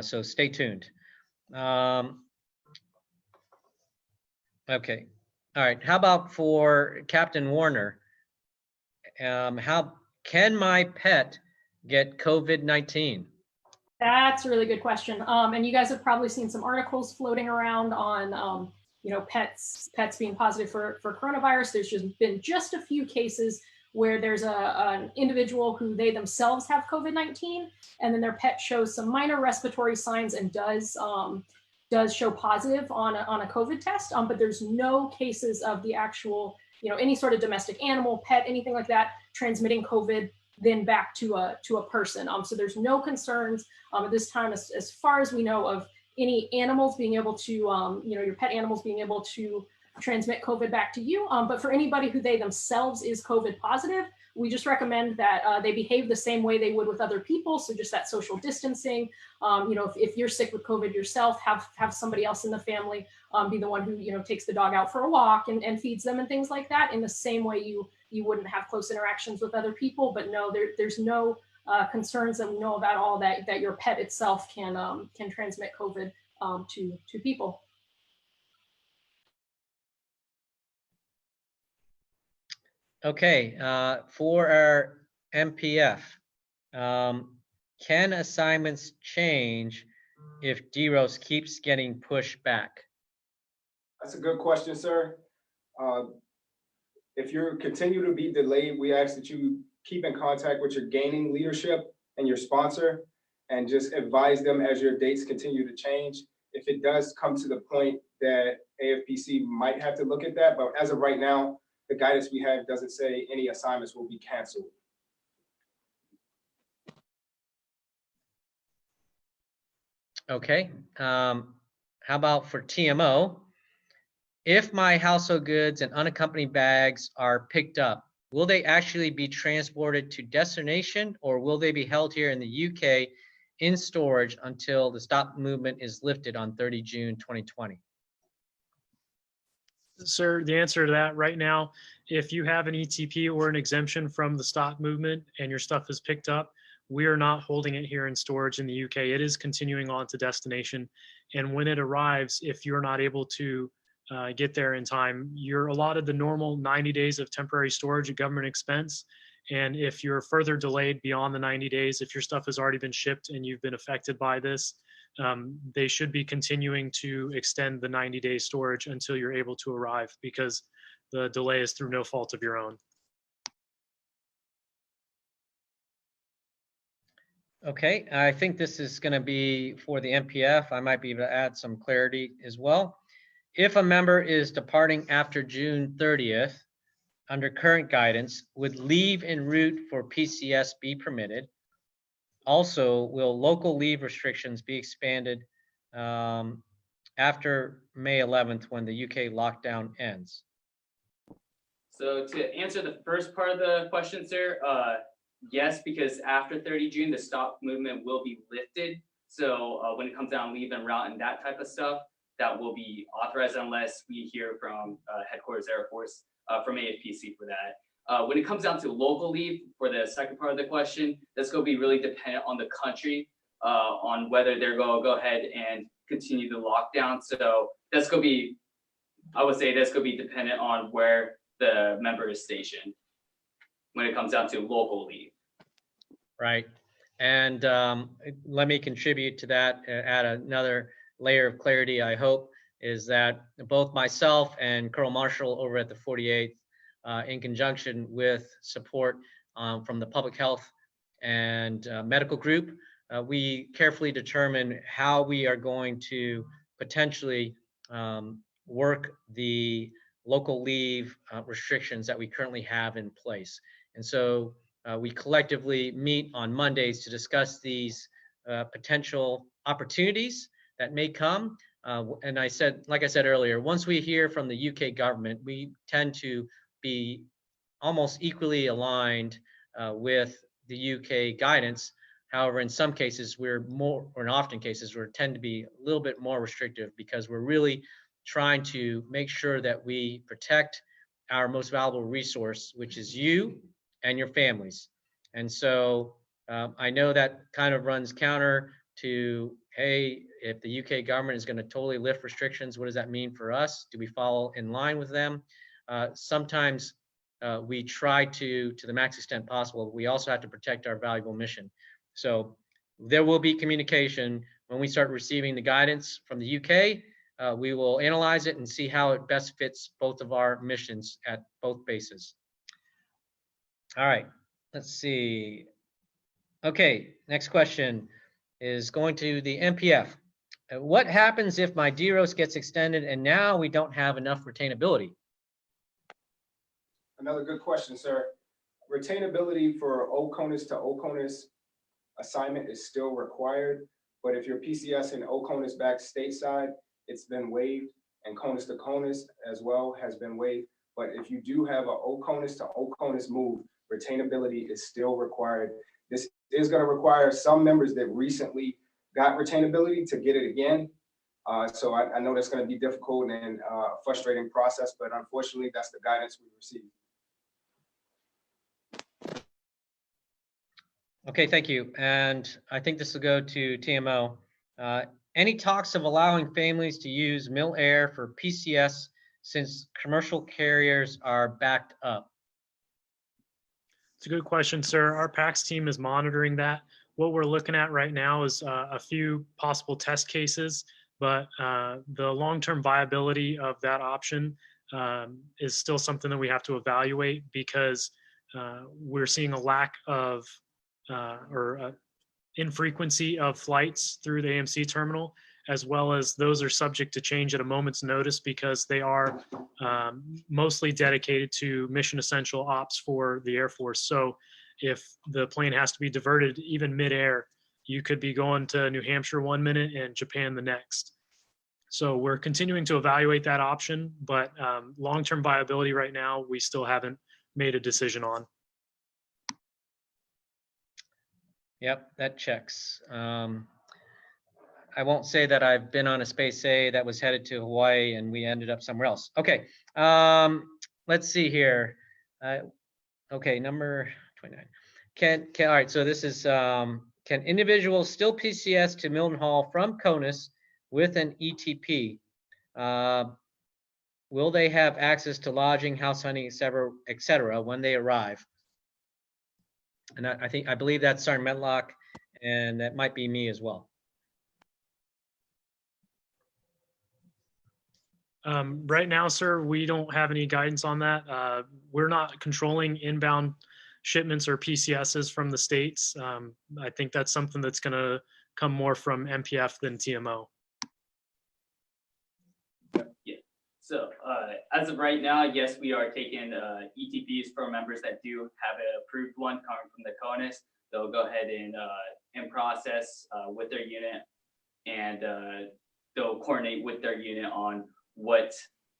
So stay tuned. Okay. All right. How about for Captain Warner? How can my pet get COVID-19? That's a really good question. And you guys have probably seen some articles floating around on, you know, pets being positive for coronavirus. There's just been just a few cases where there's an individual who they themselves have COVID-19, and then their pet shows some minor respiratory signs and does show positive on a COVID test, but there's no cases of the actual, you know, any sort of domestic animal, pet, anything like that, transmitting COVID then back to a person. So there's no concerns at this time, as far as we know, of any animals being able to, you know, your pet animals being able to transmit COVID back to you. But for anybody who they themselves is COVID positive, we just recommend that they behave the same way they would with other people. So just that social distancing. You know, if you're sick with COVID yourself, have somebody else in the family be the one who, you know, takes the dog out for a walk and feeds them and things like that, in the same way you wouldn't have close interactions with other people. But no, there's no concerns that we know about all that your pet itself can transmit COVID to people. Okay, for our MPF, can assignments change if DROS keeps getting pushed back? That's a good question, sir. If you continue to be delayed, we ask that you keep in contact with your gaining leadership and your sponsor and just advise them as your dates continue to change. If it does come to the point that AFPC might have to look at that, but as of right now, the guidance we have doesn't say any assignments will be canceled. Okay. How about for TMO? If my household goods and unaccompanied bags are picked up, will they actually be transported to destination, or will they be held here in the UK in storage until the stop movement is lifted on 30 June 2020? Sir, the answer to that right now, if you have an ETP or an exemption from the stop movement and your stuff is picked up, we are not holding it here in storage in the UK. It is continuing on to destination. And when it arrives, if you're not able to get there in time, you're allotted the normal 90 days of temporary storage at government expense. And if you're further delayed beyond the 90 days, if your stuff has already been shipped and you've been affected by this, they should be continuing to extend the 90-day storage until you're able to arrive, because the delay is through no fault of your own. Okay, I think this is going to be for the MPF. I might be able to add some clarity as well. If a member is departing after June 30th, under current guidance, would leave en route for PCS be permitted? Also, will local leave restrictions be expanded after May 11th when the UK lockdown ends? So to answer the first part of the question, sir, yes, because after 30 June, the stop movement will be lifted. So when it comes down leave and route and that type of stuff, that will be authorized unless we hear from Headquarters Air Force from AFPC for that. When it comes down to local leave, for the second part of the question, that's going to be really dependent on the country, on whether they're going to go ahead and continue the lockdown. So that's going to be, I would say that's going to be dependent on where the member is stationed when it comes down to local leave. Right. And let me contribute to that, add another layer of clarity, I hope, is that both myself and Colonel Marshall over at the 48th, in conjunction with support from the public health and medical group, we carefully determine how we are going to potentially work the local leave restrictions that we currently have in place. And so we collectively meet on Mondays to discuss these potential opportunities that may come. And like I said earlier, once we hear from the UK government, we tend to be almost equally aligned with the UK guidance. However, in some cases, or in often cases, we tend to be a little bit more restrictive because we're really trying to make sure that we protect our most valuable resource, which is you and your families. And so I know that kind of runs counter to, hey, if the UK government is going to totally lift restrictions, what does that mean for us? Do we follow in line with them? Sometimes we try to the max extent possible, but we also have to protect our valuable mission. So there will be communication when we start receiving the guidance from the UK. We will analyze it and see how it best fits both of our missions at both bases. All right, let's see. Okay, next question is going to the MPF. What happens if my DROS gets extended and now we don't have enough retainability? Another good question, sir. Retainability for Conus to Conus assignment is still required, but if your PCS and Conus back stateside, it's been waived, and Conus to Conus as well has been waived. But if you do have a Conus to Conus move, retainability is still required. This is going to require some members that recently got retainability to get it again. So I know that's going to be difficult and a frustrating process, but unfortunately, that's the guidance we received. Okay, thank you. And I think this will go to TMO. Any talks of allowing families to use Mill Air for PCS since commercial carriers are backed up? It's a good question, sir. Our PACS team is monitoring that. What we're looking at right now is a few possible test cases, but the long-term viability of that option is still something that we have to evaluate, because we're seeing a lack of infrequency of flights through the AMC terminal, as well as those are subject to change at a moment's notice because they are mostly dedicated to mission essential ops for the Air Force. So if the plane has to be diverted even midair, you could be going to New Hampshire 1 minute and Japan the next. So we're continuing to evaluate that option, but long-term viability right now, we still haven't made a decision on. Yep, that checks. I won't say that I've been on a Space A that was headed to Hawaii and we ended up somewhere else. Okay, let's see here. Okay, number 29. All right, so this is, can individuals still PCS to Milton Hall from Conus with an ETP? Will they have access to lodging, house hunting, et cetera, when they arrive? And I believe that's Sergeant Medlock, and that might be me as well. Right now, sir, we don't have any guidance on that. We're not controlling inbound shipments or PCSs from the states. I think that's something that's going to come more from MPF than TMO. Yeah. So as of right now, yes, we are taking ETPs from members that do have an approved one coming from the Conus. They'll go ahead and process with their unit, and they'll coordinate with their unit on what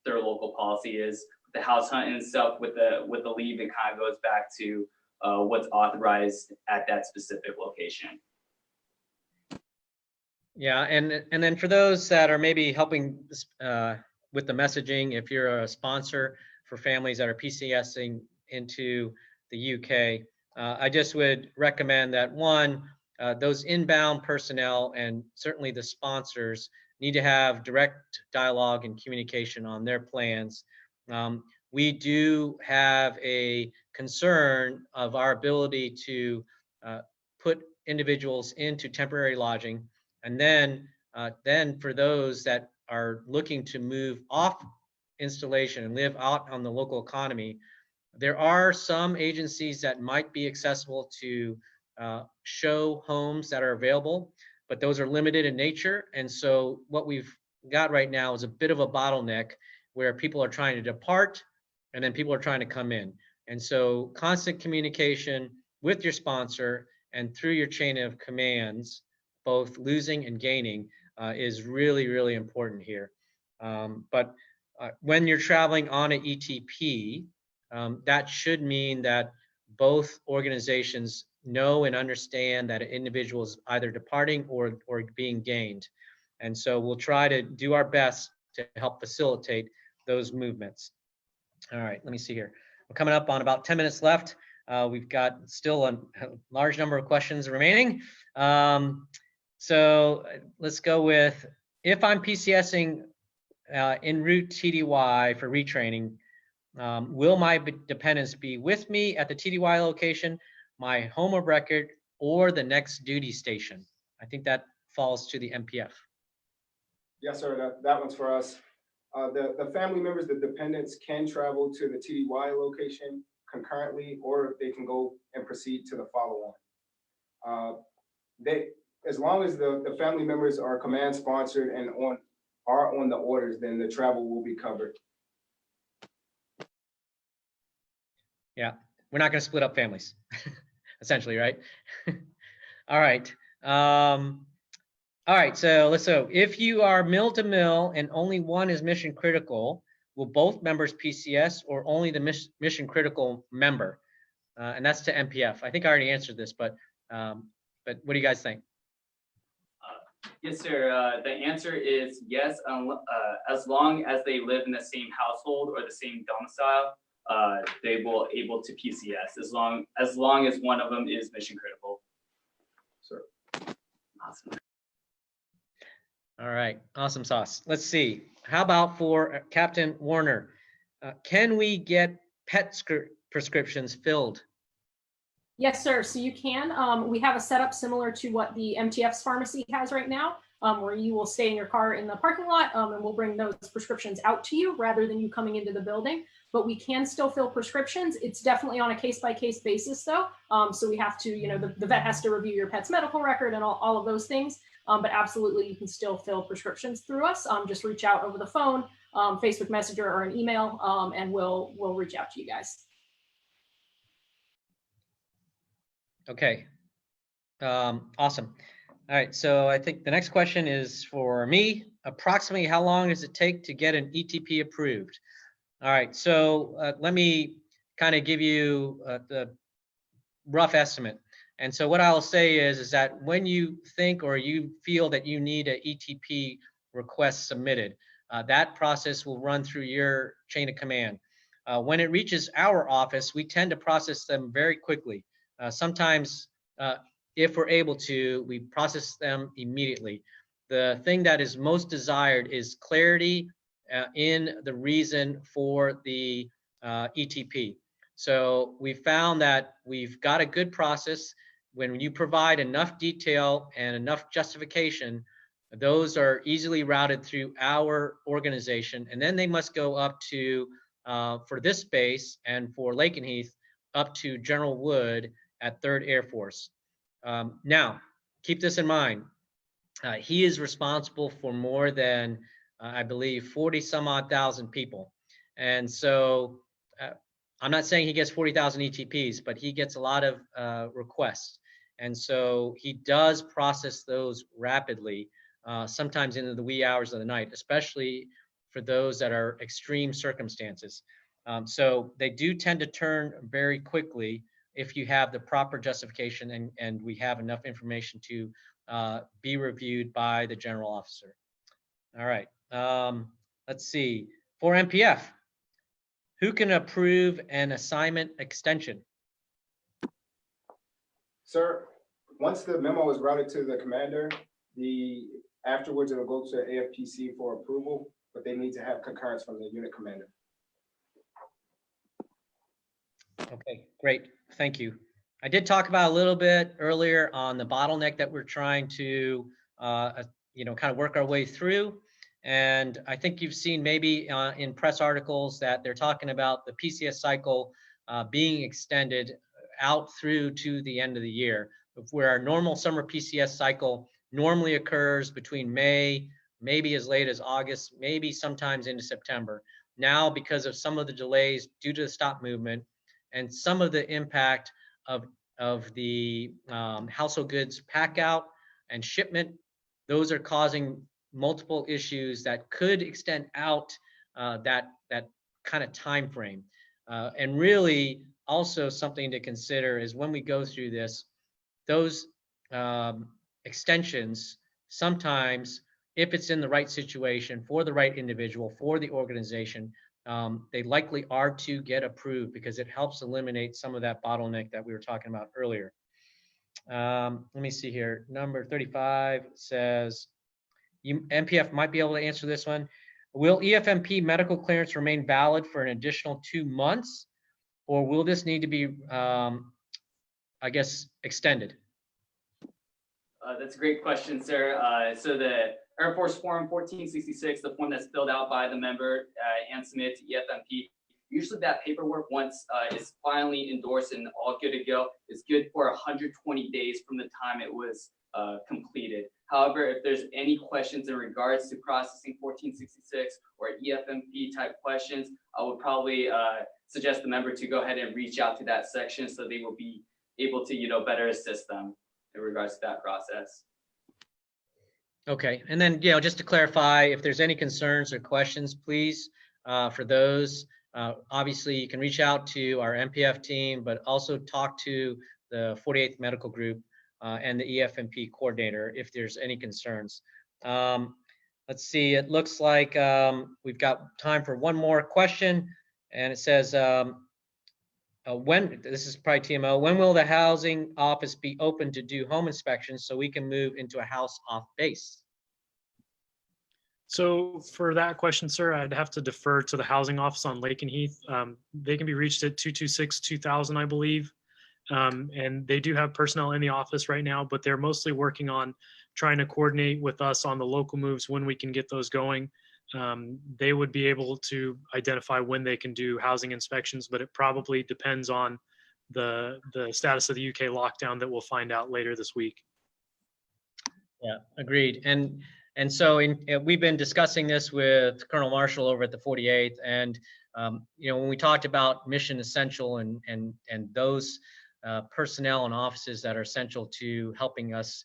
their local policy is. The house hunt and stuff with the leave, it kind of goes back to what's authorized at that specific location. Yeah, and then for those that are maybe helping with the messaging, if you're a sponsor for families that are PCSing into the UK, I just would recommend that one, those inbound personnel and certainly the sponsors need to have direct dialogue and communication on their plans. We do have a concern of our ability to put individuals into temporary lodging, and then for those that are looking to move off installation and live out on the local economy, there are some agencies that might be accessible to show homes that are available, but those are limited in nature. And so what we've got right now is a bit of a bottleneck where people are trying to depart and then people are trying to come in. And so constant communication with your sponsor and through your chain of commands, both losing and gaining, is really, really important here. But when you're traveling on an ETP, that should mean that both organizations know and understand that an individual is either departing or being gained. And so we'll try to do our best to help facilitate those movements. All right, let me see here. We're coming up on about 10 minutes left. We've got still a large number of questions remaining. So let's go with, if I'm PCSing en route TDY for retraining, will my dependents be with me at the TDY location, my home of record, or the next duty station? I think that falls to the MPF. Yes, sir, that one's for us. The family members, the dependents, can travel to the TDY location concurrently, or they can go and proceed to the follow-on. As long as the family members are command sponsored and are on the orders, then the travel will be covered. Yeah, we're not going to split up families, essentially, right? All right. All right, so if you are mill to mill and only one is mission critical, will both members PCS or only the mission critical member? And that's to MPF. I think I already answered this, but what do you guys think? Yes, sir. The answer is yes, as long as they live in the same household or the same domicile, they will able to PCS as long as one of them is mission critical. Sir. Awesome. All right, awesome sauce. Let's see. How about for Captain Warner? Can we get pet prescriptions filled? Yes, sir. So you can. We have a setup similar to what the MTF's pharmacy has right now, where you will stay in your car in the parking lot, and we'll bring those prescriptions out to you rather than you coming into the building. But we can still fill prescriptions. It's definitely on a case-by-case basis, though. So we have to, the vet has to review your pet's medical record and all of those things. But absolutely, you can still fill prescriptions through us. Just reach out over the phone, Facebook Messenger, or an email, and we'll reach out to you guys. Okay, awesome. All right, so I think the next question is for me. Approximately how long does it take to get an ETP approved? All right, so let me kind of give you the rough estimate. And so what I'll say is that when you think or you feel that you need an ETP request submitted, that process will run through your chain of command. When it reaches our office, we tend to process them very quickly. Sometimes, if we're able to, we process them immediately. The thing that is most desired is clarity in the reason for the ETP. So we found that we've got a good process. When you provide enough detail and enough justification, those are easily routed through our organization, and then they must go up to, for this base and for Lakenheath, up to General Wood at 3rd Air Force. Now, keep this in mind. He is responsible for more than, I believe, 40 some odd thousand people. And so I'm not saying he gets 40,000 ETPs, but he gets a lot of requests. And so he does process those rapidly, sometimes into the wee hours of the night, especially for those that are extreme circumstances. So they do tend to turn very quickly if you have the proper justification and we have enough information to be reviewed by the general officer. All right, let's see. For MPF, who can approve an assignment extension? Sir, once the memo is routed to the commander, afterwards it'll go to AFPC for approval, but they need to have concurrence from the unit commander. Okay, great. Thank you. I did talk about a little bit earlier on the bottleneck that we're trying to, kind of work our way through. And I think you've seen maybe in press articles that they're talking about the PCS cycle being extended out through to the end of the year, where our normal summer PCS cycle normally occurs between May, maybe as late as August, maybe sometimes into September. Now, because of some of the delays due to the stop movement and some of the impact of the household goods pack out and shipment, those are causing multiple issues that could extend out that kind of time frame. And really also something to consider is when we go through this, those extensions, sometimes if it's in the right situation for the right individual, for the organization, they likely are to get approved because it helps eliminate some of that bottleneck that we were talking about earlier. Let me see here. Number 35 says, MPF might be able to answer this one. Will EFMP medical clearance remain valid for an additional 2 months, or will this need to be, extended? That's a great question, sir. So the Air Force Form 1466, the form that's filled out by the member and submitted to EFMP, usually that paperwork, once is finally endorsed and all good to go, is good for 120 days from the time it was completed. However, if there's any questions in regards to processing 1466 or EFMP type questions, I would probably suggest the member to go ahead and reach out to that section so they will be able to, better assist them in regards to that process. Okay, and then, just to clarify, if there's any concerns or questions, please, for those, obviously you can reach out to our MPF team, but also talk to the 48th Medical Group and the EFMP coordinator if there's any concerns. Let's see, it looks like we've got time for one more question, and it says, this is probably TMO, when will the housing office be open to do home inspections so we can move into a house off base? So for that question, sir, I'd have to defer to the housing office on Lakenheath. They can be reached at 226-2000, I believe. And they do have personnel in the office right now, but they're mostly working on trying to coordinate with us on the local moves when we can get those going. They would be able to identify when they can do housing inspections, but it probably depends on the status of the UK lockdown that we'll find out later this week. Yeah, agreed. And so we've been discussing this with Colonel Marshall over at the 48th, and when we talked about mission essential and those personnel and offices that are essential to helping us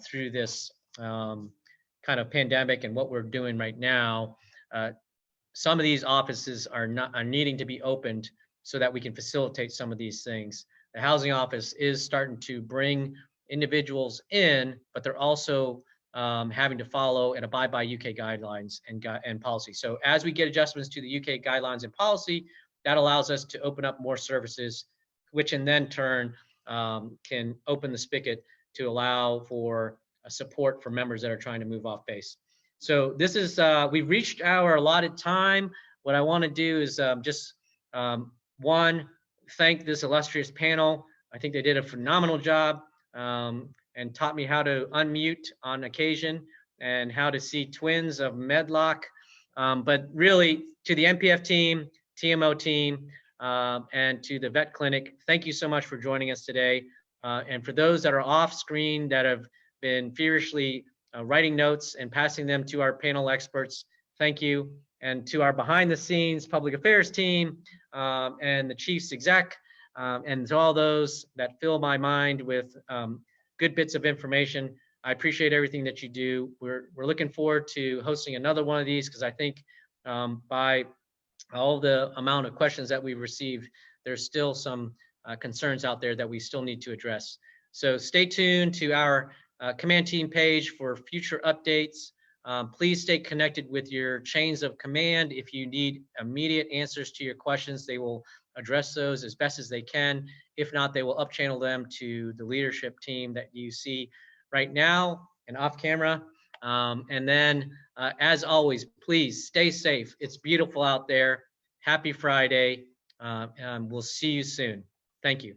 through this kind of pandemic and what we're doing right now, some of these offices are needing to be opened so that we can facilitate some of these things. The housing office is starting to bring individuals in, but they're also having to follow and abide by UK guidelines and policy. So as we get adjustments to the UK guidelines and policy, that allows us to open up more services, which in then turn can open the spigot to allow for support for members that are trying to move off base. So this is, we've reached our allotted time. What I want to do is just one, thank this illustrious panel. I think they did a phenomenal job and taught me how to unmute on occasion and how to see twins of Medlock. But really, to the NPF team, TMO team, and to the vet clinic, thank you so much for joining us today. And for those that are off screen that have been feverishly writing notes and passing them to our panel experts, thank you. And to our behind the scenes public affairs team and the chief's exec, and to all those that fill my mind with good bits of information, I appreciate everything that you do. We're looking forward to hosting another one of these because I think by all the amount of questions that we've received, there's still some concerns out there that we still need to address. So stay tuned to our command team page for future updates. Please stay connected with your chains of command. If you need immediate answers to your questions, they will address those as best as they can. If not, they will up channel them to the leadership team that you see right now and off camera. And then, as always, please stay safe. It's beautiful out there. Happy Friday. And we'll see you soon. Thank you.